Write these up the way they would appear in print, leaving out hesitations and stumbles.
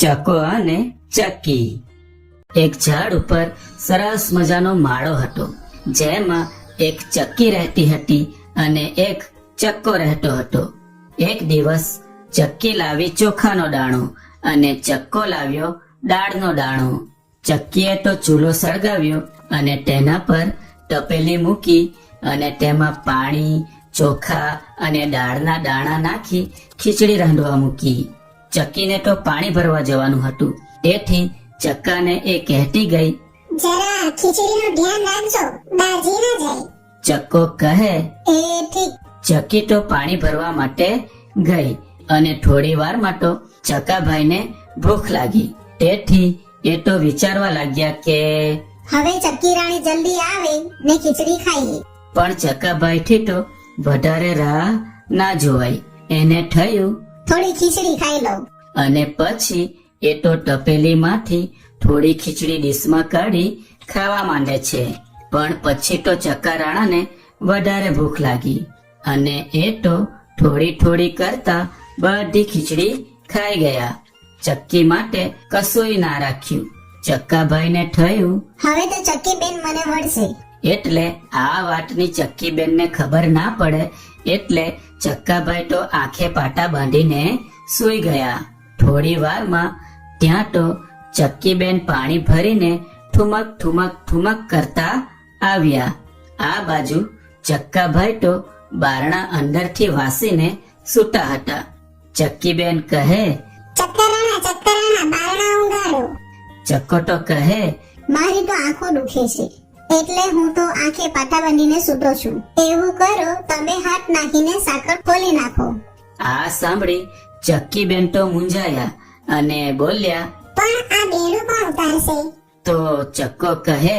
ચકો અને ચક્કી. એક ઝાડ ઉપર સરસ મજાનો માળો હતો, જેમાં એક ચક્કી રહેતી હતી અને એક ચક્કો રહેતો હતો. એક દિવસ ચક્કી લાવી ચોખાનો દાણો અને ચક્કો લાવ્યો દાળનો દાણો. ચક્કીએ તો ચૂલો સળગાવ્યો અને તેના પર તપેલી મૂકી અને તેમાં પાણી, ચોખા અને દાળના દાણા નાખી ખીચડી રાંધવા મૂકી. ચક્કીને તો પાણી ભરવા જવાનું હતું, તેથી ચક્કાને એ કહેતી ગઈ, જરા ખીચડીનું ધ્યાન રાખજો, દાજી ના જાય. ચક્કો કહે, એ ઠીક. ચક્કી તો પાણી ભરવા માટે ગઈ અને થોડી વારમાં તો ચકાભાઈને ભૂખ લાગી. તેથી એ તો વિચારવા લાગ્યા કે હવે ચક્કી રાણી જલ્દી આવે ને ખીચડી ખાઈએ. પણ ચકાભાઈથી તો વધારે રાહ ના જોવાય. એને થયું થોડી ખીચડી ખાઈ લઉં. અને પછી એ તો તપેલીમાંથી થોડી ખીચડી ડીશમાં કાઢી ખાવા માંડે છે. પણ પછી તો ચક્કા રાણાને વધારે ભૂખ લાગી અને એ તો થોડી થોડી કરતા બધી ખીચડી ખાઈ ગયા. ચક્કી માટે કશુંય ના રાખ્યું. ચક્કાભાઈને થયું હવે તો ચક્કી બેન મને વળશે. એટલે આ વાતની ચક્કીબેનને ખબર ના પડે એટલે ચક્કાભાઈ તો આંખે પાટા બાંધીને સૂઈ ગયા. થોડી વારમાં ત્યાં તો ચક્કીબેન પાણી ભરીને ઠુમક ઠુમક ઠુમક કરતા આવ્યા. આ બાજુ ચક્કાભાઈ તો બારણા અંદરથી વાસીને સૂતા હતા. ચક્કીબેન કહે, ચક્કા રાણા બારણા ઉગાડો. ચક્કો તો કહે, મારી તો આંખો દુખે છે, એટલે હું તો આંખે પાટા બાંધીને સૂતો છું. એવું કરો, તમે હાથ નાખીને સાકર ખોલી નાખો. આ સાંભળી ચક્કીબેન તો મૂંઝાયા અને બોલ્યા, પણ આ બેડું કોણ ઉતારશે? તો ચક્કો કહે,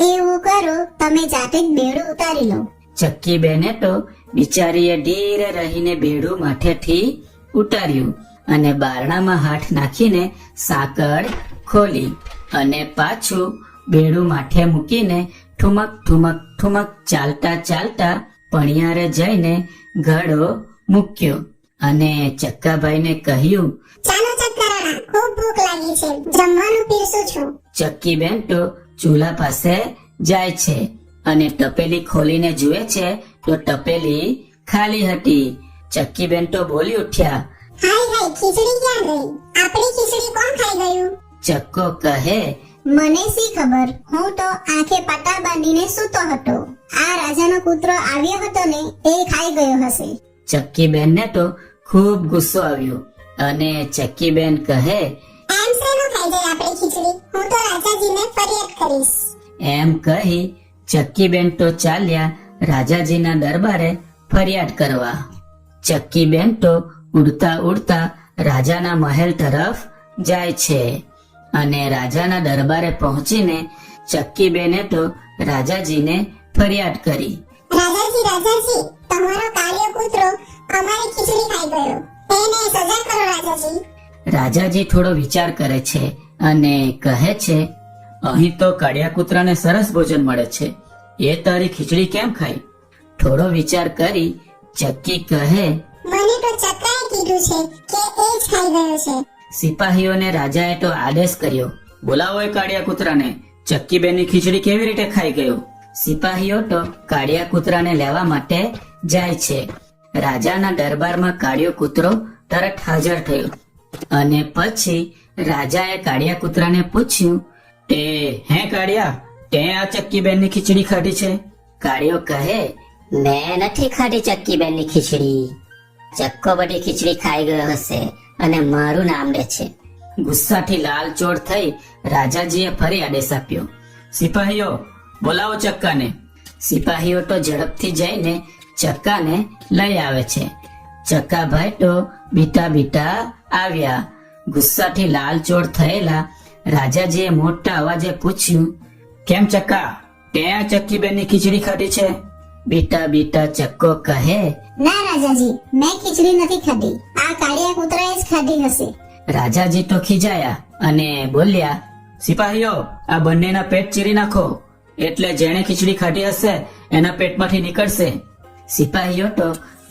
એવું કરો, તમે જાતે જ બેડું ઉતારી લો. ચક્કીબેને તો બિચારીએ ધીરે રહીને બેડું માથેથી ઉતાર્યું અને બારણામાં હાથ નાખીને સાકળ ખોલી અને પાછું બેડું માથે મૂકીને ઠુમક ઠુમક ઠુમક ચાલતા ચાલતા પણિયારે જઈને ઘડો મૂક્યો અને ચક્કાભાઈને કહ્યું, ચાલો ચક્કા રાણા, ખૂબ ભૂખ લાગી છે, જમવાનું પીરસું છું. ચક્કીબેન તો ચૂલા પાસે જાય છે અને તપેલી ખોલીને જુએ છે તો તપેલી ખાલી હતી. ચક્કીબેન તો બોલી ઉઠ્યા, હાય ખીચડી ક્યાં ગઈ? આપણી ખીચડી કોણ ખાઈ ગયું? ચક્કો કહે, મને શી ખબર, હું તો આંખે પાટા બાંધીને સૂતો હતો. આ રાજાનો કૂતરો આવ્યો હતો ને, એ ખાઈ ગયો હશે. ચક્કીબેનને તો ખૂબ ગુસ્સો આવ્યો અને ચક્કીબેન કહે, એમ શેનું ખાઈ ગઈ આપણી ખીચડી? હું તો રાજાજીને ફરિયાદ કરીશ. એમ કહી ચક્કીબેન તો ચાલ્યા રાજાજીના દરબારે ફરિયાદ કરવા. ચક્કીબેન તો ઉડતા ઉડતા રાજાના મહેલ તરફ જાય છે અને રાજાના દરબારે પહોંચીને ચક્કીબેને તો રાજાજીને ફરિયાદ કરી. રાજાજી, તમારો કાળિયો કૂતરો અમારી ખીચડી ખાઈ ગયો. એને સજા કરો રાજાજી. રાજાજી થોડો વિચાર કરે છે અને કહે છે, અહીં તો કાળિયા કૂતરાને સરસ ભોજન મળે છે, એ તારી ખીચડી કેમ ખાઈ? થોડો વિચાર કરી ચક્કી કહે, મને તો ચક્કાએ કીધું છે કે એ જ ખાઈ ગયો છે. સિપાહીઓને રાજાએ તો આદેશ કર્યો, બોલાવો એ કાળિયા કૂતરાને, ચક્કીબેનની ખીચડી કેવી રીતે ખાઈ ગયો? સિપાહીઓ તો કાળિયા કૂતરાને લેવા માટે જાય છે. રાજાના દરબારમાં કાળિયો કૂતરો તરત હાજર થયો અને પછી રાજાએ કાળિયા કૂતરાને પૂછ્યું, તે હે કાળિયા, તે આ ચક્કીબેનની ખીચડી ખાધી છે? કાળિયો કહે, મેં નથી ખાધી ચક્કીબેનની ખીચડી. ચક્કો બધી ખીચડી ખાઈ ગયો હશે અને મારું નામ લે છે. ગુસ્સાથી લાલચોળ થઈ રાજાજીએ ફરી આદેશ આપ્યો, સિપાહીઓ બોલાવો ચક્કાને. સિપાહીઓ તો ઝડપથી જઈને ચક્કાને લઈ આવે છે. ચક્કાભાઈ તો બીતા બીતા આવ્યા. ગુસ્સાથી લાલચોળ થયેલા રાજાજીએ મોટા અવાજે પૂછ્યું, કેમ ચક્કા, તે આ ચક્કીબેનની ખીચડી ખાધી છે? બીતા બીતા ચક્કો કહે, ના રાજાજી, મેં ખીચડી નથી ખાધી. આ કાળિયા કૂતરાએ જ ખાધી હશે. રાજાજી તો ખીજાયા અને બોલ્યા, સિપાહીઓ આ બંનેના પેટ ચીરી નાખો, એટલે જેણે ખીચડી ખાધી હશે એના પેટમાંથી નીકળશે. સિપાહીઓ તો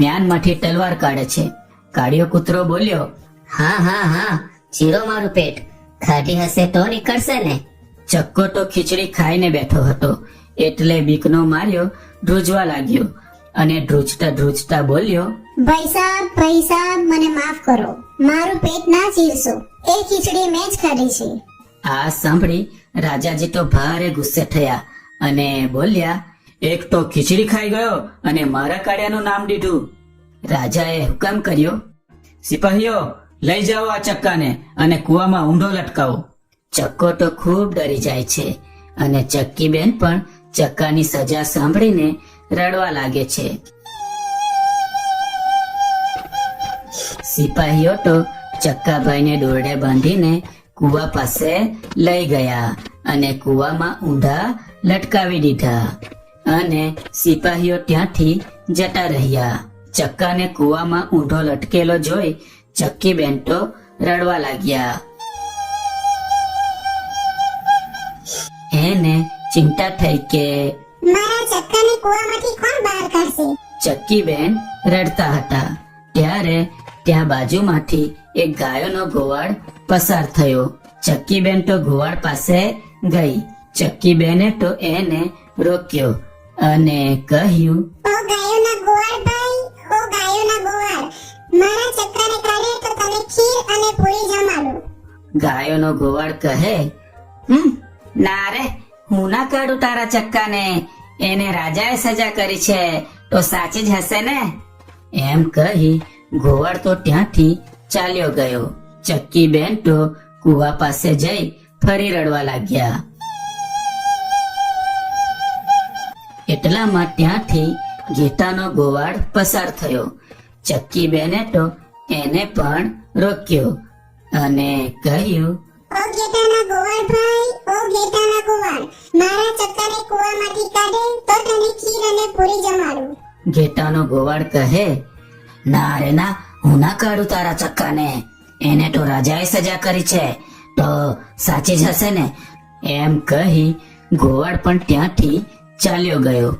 મ્યાનમાંથી તલવાર કાઢે છે. કાળિયો કૂતરો બોલ્યો, હા, ચીરો મારું પેટ, ખાટી હશે તો નીકળશે ને. ચક્કો તો ખીચડી ખાઈને બેઠો હતો એટલે બીકનો માર્યો ધ્રુજવા લાગ્યો અને ધ્રુજતા ધ્રુજતા બોલ્યો, ભાઈ સાહેબ મને માફ કરો, મારું પેટ ના ચીરશો, એ ખીચડી મેં જ ખાધી છે. આ સાંભળી રાજાજી તો ભારે ગુસ્સે થયા અને બોલ્યા, એક તો ખીચડી ખાઈ ગયો અને મારા કાળિયાનું નામ દીધું. રાજાએ હુકમ કર્યો, સિપાહીઓ લઈ જાઓ આ ચક્કાને અને કૂવામાં ઊંધો લટકાવો. ચક્કો તો ખૂબ ડરી જાય છે અને ચક્કીબેન પણ ચક્કાની સજા સાંભળીને રડવા લાગે છે. સિપાહીઓ તો ચક્કાભાઈને દોરડે બાંધીને કૂવા પાસે લઈ ગયા અને કૂવામાં ઊંધા લટકાવી દીધા અને સિપાહીઓ ત્યાંથી જતા રહ્યા. ચક્કાને કૂવામાં ઊંધો લટકેલો જોઈ ચક્કીબેન તો રડવા લાગ્યા. એને ચિંતા થઈ કે મારા ચક્કાને કૂવામાંથી કોણ બહાર કાઢશે? ચક્કીબેન રડતા હતા ત્યારે ત્યાં બાજુમાંથી એક ગાયોનો ગોવાળ પસાર થયો. ચક્કીબેન તો ગોવાળ પાસે ગઈ. ચક્કીબેને તો એને રોક્યો અને કહ્યું, ઓ ગાયોના ગોવાળ ભાઈ, ઓ ગાયોના ગોવાળ, મારા ચક્કાને કાઢે તો તને ખીર અને પૂરી જમાડું. ગાયોનો ગોવાળ કહે, ના રે, હું ના કાઢું તારા ચક્કાને, એને રાજાએ સજા કરી છે તો સાચી જ હશે ને. એમ કહી ગોવાળ તો ત્યાંથી ચાલ્યો ગયો. ચક્કીબેન તો કૂવા પાસે જઈ ફરી રડવા લાગ્યા. એટલામાં ત્યાંથી ગીતાનો ગોવાળ પસાર થયો. ચક્કીબેને તો એને પણ રોક્યો અને કહ્યું, ઓ ગેટાના ગોવાળ ભાઈ, ઓ ગેટાના ગોવાળ, મારા ચક્કાને કૂવામાંથી કાઢે તો તને ખીર અને પૂરી જમાડું. ઘેટાનો ગોવાળ કહે, ના રે ના, હું ના કાઢું તારા ચક્કાને, એને તો રાજાએ સજા કરી છે તો સાચી જ હશે ને. એમ કહી ગોવાળ પણ ત્યાંથી ચાલ્યો ગયો.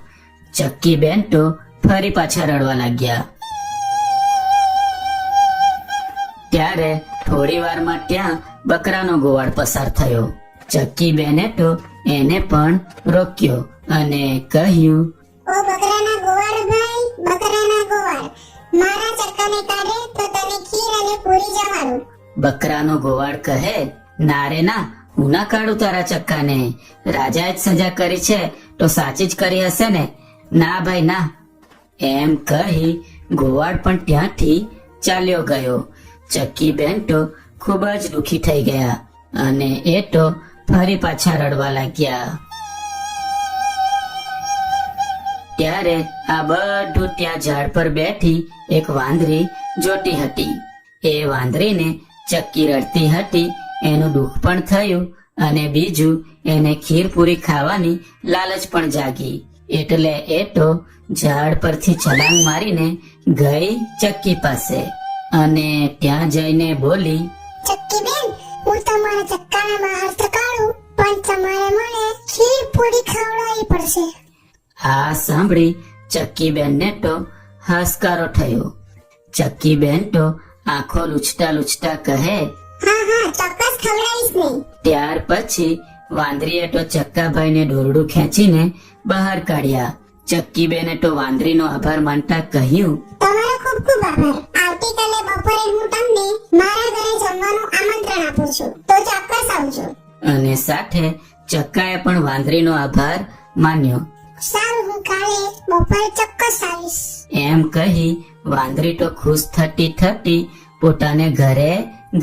ચક્કીબેન તો ફરી પાછા રડવા લાગ્યા. ત્યારે થોડી વારમાં ત્યાં બકરાનો ગોવાળ પસાર થયો. ચક્કીબેને તો એને પણ રોક્યો અને કહ્યું, ઓ બકરાના ગોવાળ ભાઈ, બકરાના ગોવાળ, મારા ચક્કાને કાઢે તો તને ખીર અને પૂરી જમાડું. બકરાનો ગોવાળ કહે, ના રે ના, હું ના કાઢું તારા ચક્કાને, રાજાએ જ સજા કરી છે તો સાચી જ કરી હશે ને. ના ભાઈ ના. એમ કહી ગોવાળ પણ ત્યાંથી ચાલ્યો ગયો. ચક્કીબેન તો ખૂબ જ દુખી થઈ ગયા અને એ તો ફરી પાછા રડવા લાગ્યા. ત્યારે આ બધું ત્યાં ઝાડ પર બેઠી એક વાંદરી જોતી હતી. એ વાંદરીને ચક્કી રડતી હતી એનું દુઃખ પણ થયું અને બીજું એને ખીર પૂરી ખાવાની લાલચ પણ જાગી. એટલે એ તો ઝાડ પરથી છલાંગ મારીને ગઈ ચક્કી પાસે અને ત્યાં જઈને બોલી, ચક્કી બેન, હું તમારા ચક્કાને બહાર તો કાઢું, પણ તમારે મને ખીર પૂરી ખવડાવવી પડશે. આ સાંભળી ચક્કીબેનને તો હાશકારો થયો. ચક્કીબેન તો આંખો લૂછતા લૂછતા કહે, હા ચોક્કસ ખવડાવીશ ને. ત્યાર પછી વાંદરીએ તો ચક્કાભાઈને દોરડું ખેંચીને બહાર કાઢ્યા. ચક્કીબેને તો વાંદરીનો આભાર માનતા કહ્યું, તમારો ખૂબ ખૂબ આભાર. આવતીકાલે બપોરે હું તમને મારા ઘરે જમવાનું આમંત્રણ આપું છું, તો ચોક્કસ આવજો. અને સાથે ચક્કાએ પણ વાંદરીનો આભાર માન્યો. સારું, હું કાલે બપોરે ચોક્કસ આવીશ. એમ કહી વાંદરી તો ખુશ થતી થતી પોતાને ઘરે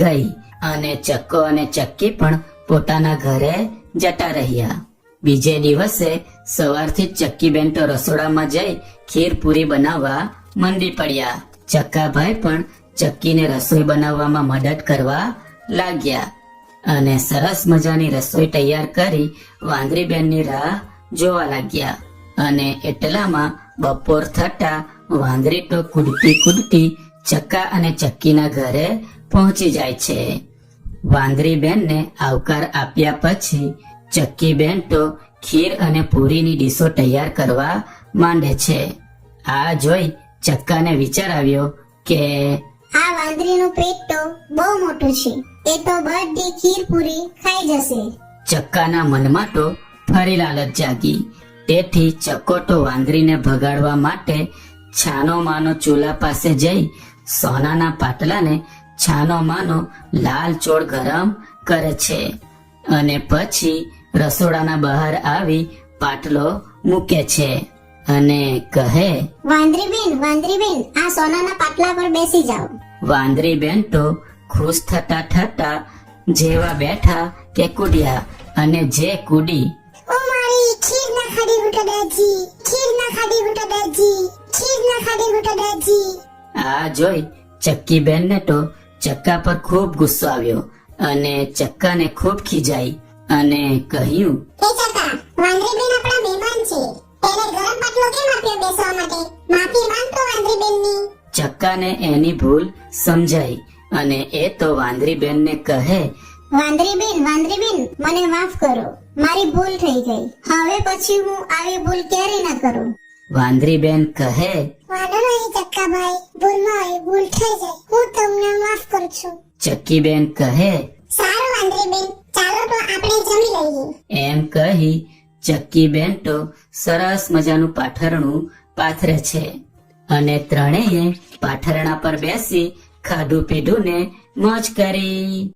ગઈ અને ચક્કો અને ચક્કી પણ પોતાના ઘરે જતા રહ્યા. બીજે દિવસે સવારથી જ ચક્કીબેન તો રસોડામાં જઈ ખીર પૂરી બનાવવા મંડી પડ્યા. ચક્કાભાઈ પણ ચક્કીને રસોઈ બનાવવામાં મદદ કરવા લાગ્યા અને સરસ મજાની રસોઈ તૈયાર કરી વાંદરીબેનની રાહ જોવા લાગ્યા. અને એટલામાં બપોર થતા વાંદરી તો કૂદતી કૂદતી ચક્કા અને ચક્કીના ઘરે પહોંચી જાય છે. વાંદરીબેનને આવકાર આપ્યા પછી ચક્કીબેન તો ખીર અને પૂરીની ડીશો તૈયાર કરવા માંડે છે. આ જોઈ ચક્કાને વિચાર આવ્યો કે આ વાંદરીનું પેટ તો બહુ મોટું છે, એ તો બધી ખીર પૂરી ખાઈ જશે. ચક્કાના મનમાં તો ફરી લાલચ જાગી. તેથી ચક્કો તો વાંદરીને ભગાડવા માટે છાનો માનો ચૂલા પાસે જઈ સોનાના પાટલાને છાનો માનો લાલ ચોળ ગરમ કરે છે અને પછી રસોડાના બહાર આવી પાટલો મૂકે છે અને કહે, વાંદરીબેન, આ સોનાના પાટલા પર બેસી જાઓ. વાંદરી બેન તો ખુશ થતા થતા જેવા બેઠા કે કૂદ્યા અને જે કૂદી ઓ મારી ખીર ના ખાડી ગુટા દાજી, ખીર ના ખાડી ગુટા દાજી, ખીર ના ખાડી ગુટા દાજી. આ જોઈ ચક્કી બેન ને તો ચક્કા પર ખૂબ ગુસ્સો આવ્યો અને ચક્કાને ખૂબ ખીજાઈ અને કહ્યું, એ ચકા, વાંદરીબેન આપણા મહેમાન છે. એને ગરમ પાટલો કેમ આપ્યો બેસવા માટે? માફી માંગતો વાંદરીબેનની. ચક્કાને એની ભૂલ સમજાઈ અને એ તો વાંદરી બેન ને કહે, વાંદરીબેન, મને માફ કરો. મારી ભૂલ થઈ ગઈ. હવે પછી હું આવી ભૂલ ક્યારે ના કરું. વાંદરી બેન કહે, વાંધો નહીં ચક્કાભાઈ, ભૂલ થઈ જાય. હું તમને માફ કરું છું. ચક્કી બેન કહે, સારું વાંદરીબેન, ચાલો તો આપણે જમી લઈએ. એમ કહી ચક્કી બેન તો સરસ મજાનું પાથરણું પાથરે છે અને ત્રણેય પાથરણા પર બેસી ખાધું પીધું ને મોજ કરી.